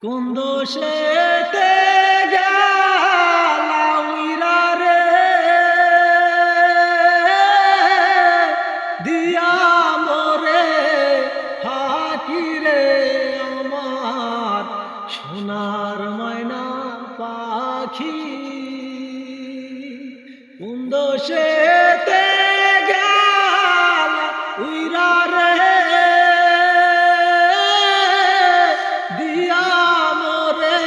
কোন দোষেতে গেলা উইরা রে দিয়া মরে ফাঁকি রে আমার সোনার ময়না পাখি। কোন দোষেতে গেলা উইরা রে দিয়া মরে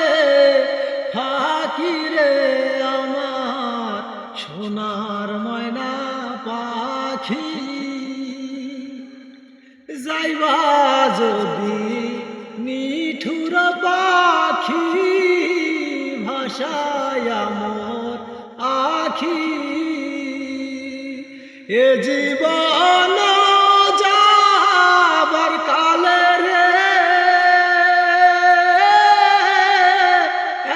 ফাঁকি রে আমার সোনার ময়না পাখি। যাইবা যদি নিঠুর পাখি ভাষায় আমার আখি, এ জীবন যাবার কালে রে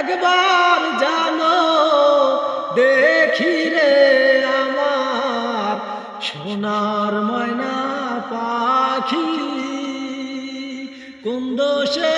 একবার জানো দেখি রে আমার সোনার ময়না পাখি। কোন দোষে